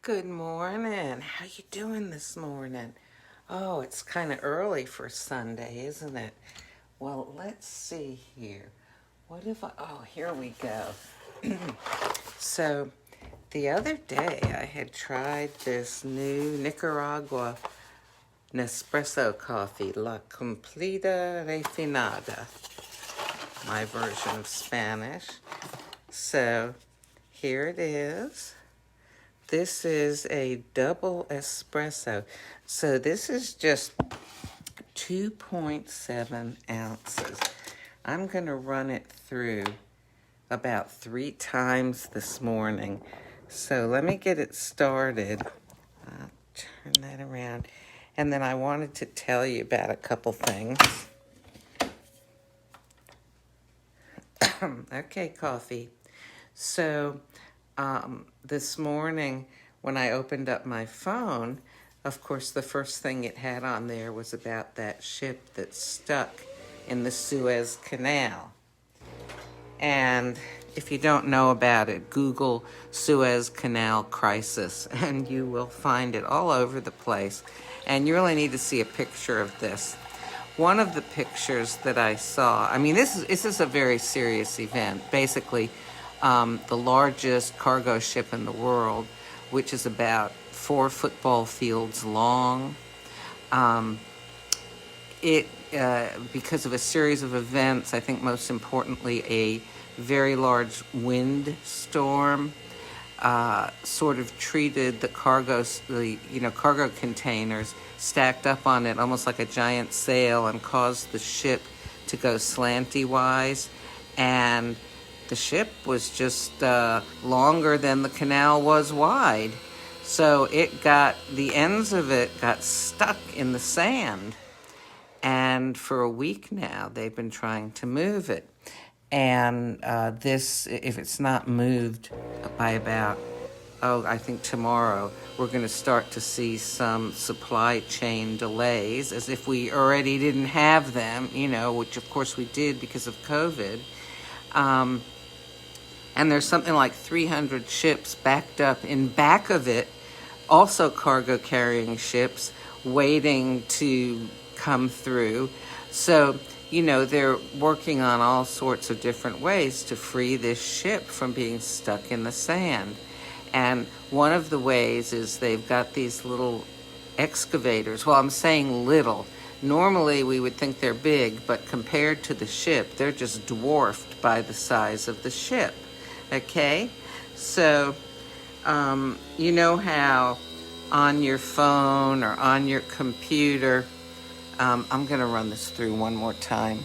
Good morning. How you doing this morning? Oh, it's kind of early for Sunday, isn't it? Well, let's see here. Oh, here we go. So, the other day I had tried this new Nicaragua Nespresso coffee, La Cumplida Refinada, my version of Spanish. So, here it is. This is a double espresso. So this is just 2.7 ounces. I'm going to run it through about 3 times this morning. So let me get it started. I'll turn that around. And then I wanted to tell you about a couple things. Okay, coffee. So this morning when I opened up my phone, of course, the first thing it had on there was about that ship that's stuck in the Suez Canal. And if you don't know about it, Google Suez Canal Crisis, and you will find it all over the place. And you really need to see a picture of this. One of the pictures that I saw, this is a very serious event. Basically, the largest cargo ship in the world, which is about 4 football fields long. Because of a series of events, I think most importantly a very large wind storm, sort of treated the cargo containers stacked up on it almost like a giant sail and caused the ship to go slanty-wise. And the ship was just longer than the canal was wide. So the ends of it got stuck in the sand. And for a week now, they've been trying to move it. And if it's not moved by about, I think tomorrow, we're going to start to see some supply chain delays, as if we already didn't have them, which of course we did because of COVID. And there's something like 300 ships backed up in back of it, also cargo carrying ships waiting to come through. So, they're working on all sorts of different ways to free this ship from being stuck in the sand. And one of the ways is they've got these little excavators. Well, I'm saying little. Normally we would think they're big, but compared to the ship, they're just dwarfed by the size of the ship. Okay? So, you know how on your phone or on your computer, I'm going to run this through one more time.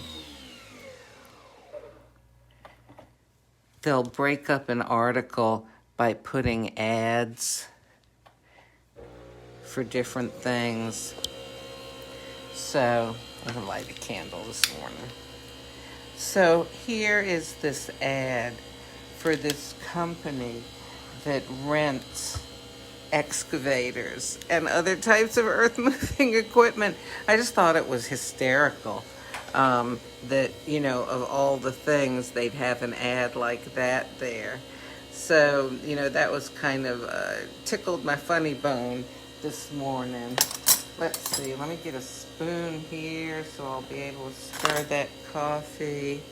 They'll break up an article by putting ads for different things. So, I'm going to light a candle this morning. So, here is this ad for this company that rents excavators and other types of earth-moving equipment. I just thought it was hysterical that, of all the things, they'd have an ad like that there. So, that was kind of tickled my funny bone this morning. Let's see, let me get a spoon here so I'll be able to stir that coffee.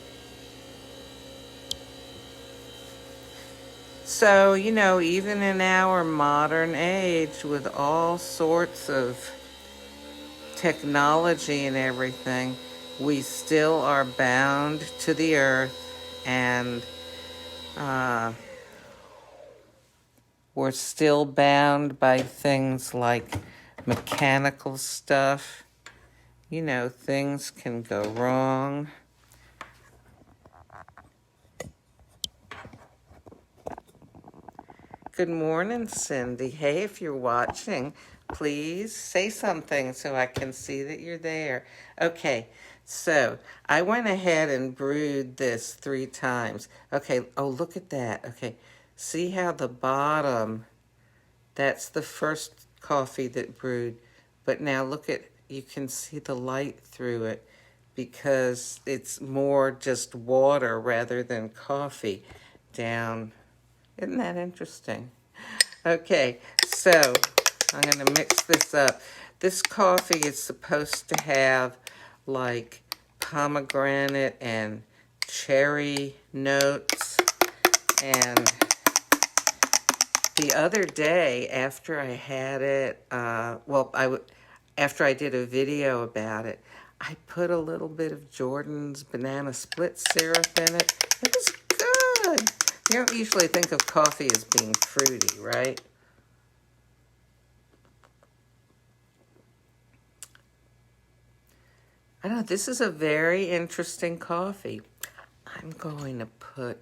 So, even in our modern age with all sorts of technology and everything, we still are bound to the earth, and we're still bound by things like mechanical stuff. Things can go wrong. Good morning, Cindy. Hey, if you're watching, please say something so I can see that you're there. Okay, so I went ahead and brewed this 3 times. Okay, look at that. Okay, see how the bottom, that's the first coffee that brewed. But now you can see the light through it because it's more just water rather than coffee down. Isn't that interesting? Okay, So I'm going to mix this up. This coffee is supposed to have like pomegranate and cherry notes. And the other day after I had it, after I did a video about it, I put a little bit of Jordan's banana split syrup in it. It was good. You don't usually think of coffee as being fruity, right? I don't know, this is a very interesting coffee. I'm going to put,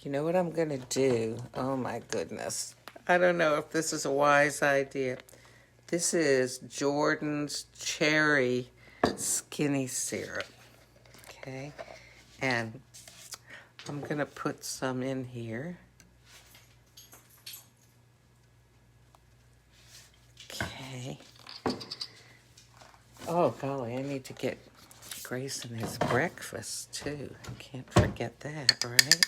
you know what I'm going to do? Oh my goodness. I don't know if this is a wise idea. This is Jordan's cherry skinny syrup. Okay. And I'm going to put some in here. Okay. Oh, golly, I need to get Grayson his breakfast, too. I can't forget that, right?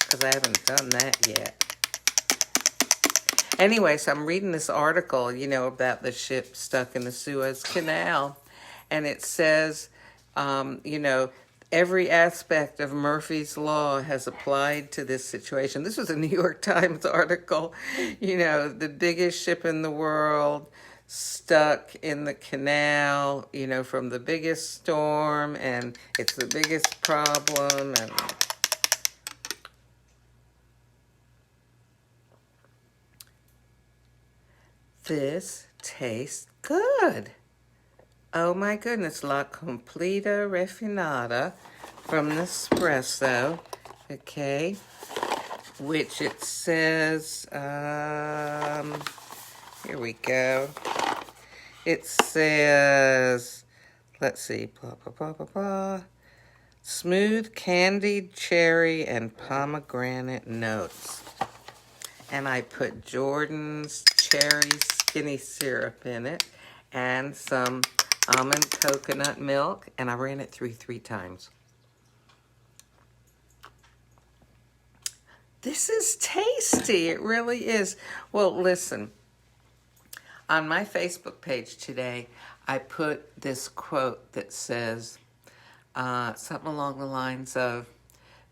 Because I haven't done that yet. Anyway, so I'm reading this article, you know, about the ship stuck in the Suez Canal. And it says, you know, every aspect of Murphy's Law has applied to this situation. This was a New York Times article. You know, the biggest ship in the world stuck in the canal, you know, from the biggest storm, and it's the biggest problem. And this tastes good. Oh my goodness, La Cumplida Refinada from Nespresso, okay, which it says, here we go. It says, let's see, blah, blah, blah, blah, blah. Smooth candied cherry and pomegranate notes. And I put Jordan's cherry skinny syrup in it and some almond coconut milk, and I ran it through 3 times. This is tasty. It really is. Well, listen. On my Facebook page today, I put this quote that says something along the lines of,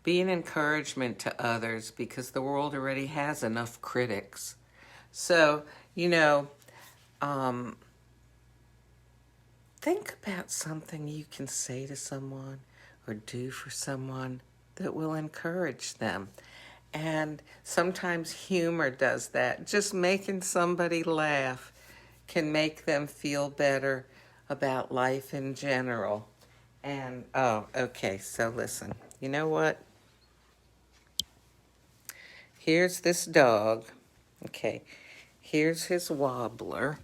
be an encouragement to others because the world already has enough critics. So, you know, think about something you can say to someone or do for someone that will encourage them. And sometimes humor does that. Just making somebody laugh can make them feel better about life in general. And, oh, okay, so listen. You know what? Here's this dog. Okay, here's his wobbler.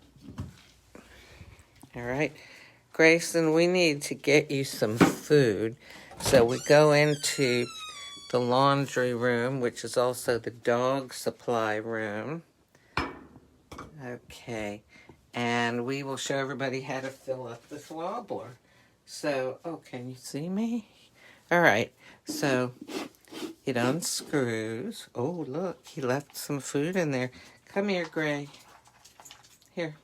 All right. Grayson, we need to get you some food. So we go into the laundry room, which is also the dog supply room. Okay. And we will show everybody how to fill up this wobbler. So, oh, can you see me? All right. So it unscrews. Oh, look, he left some food in there. Come here, Gray. Here.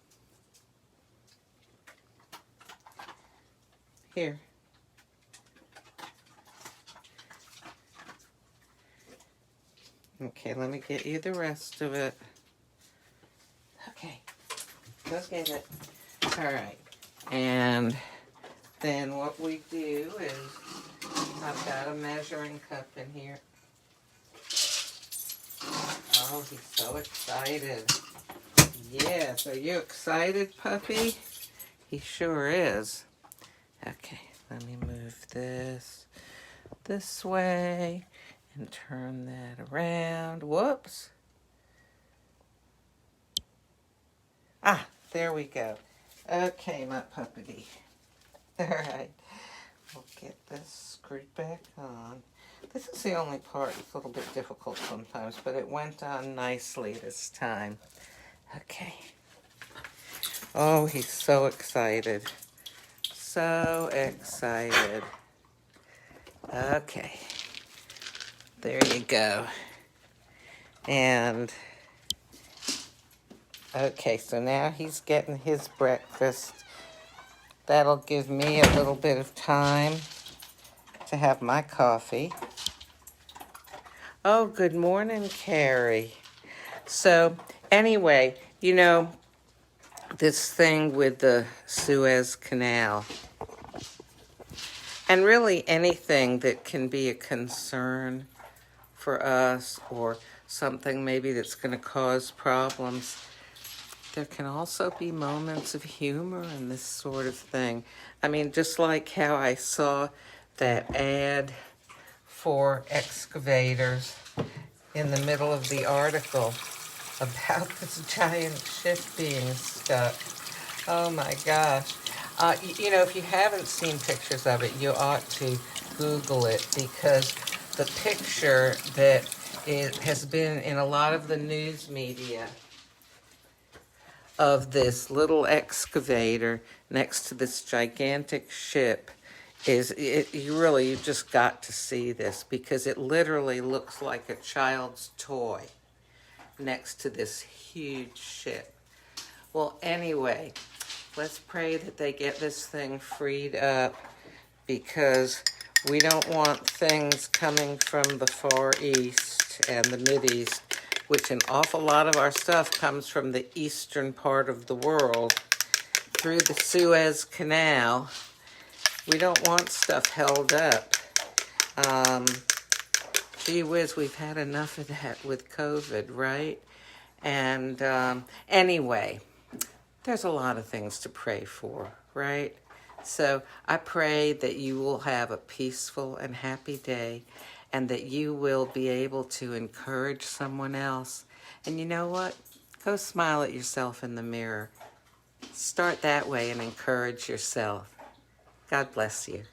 Here. Okay, let me get you the rest of it. Okay, go get it. All right, and then what we do is, I've got a measuring cup in here. Oh, he's so excited. Yes, are you excited, puppy? He sure is. Okay, let me move this way and turn that around. Whoops. Ah, there we go. Okay, my puppy. All right, we'll get this screwed back on. This is the only part that's a little bit difficult sometimes, but it went on nicely this time. Okay. Oh, he's so excited. So excited. Okay. There you go. And Okay, so now he's getting his breakfast. That'll give me a little bit of time to have my coffee. Oh, good morning, Carrie. So, anyway, this thing with the Suez Canal, and really anything that can be a concern for us or something maybe that's going to cause problems, there can also be moments of humor in this sort of thing. I mean, just like how I saw that ad for excavators in the middle of the article about this giant ship being stuck. Oh my gosh. If you haven't seen pictures of it, you ought to Google it, because the picture that it has been in a lot of the news media of this little excavator next to this gigantic ship you've just got to see this, because it literally looks like a child's toy next to this huge ship. Well, anyway, let's pray that they get this thing freed up, because we don't want things coming from the Far East and the Mideast, which an awful lot of our stuff comes from the eastern part of the world through the Suez Canal. We don't want stuff held up. Gee whiz, we've had enough of that with COVID, right? And anyway, there's a lot of things to pray for, right? So I pray that you will have a peaceful and happy day, and that you will be able to encourage someone else. And you know what? Go smile at yourself in the mirror. Start that way and encourage yourself. God bless you.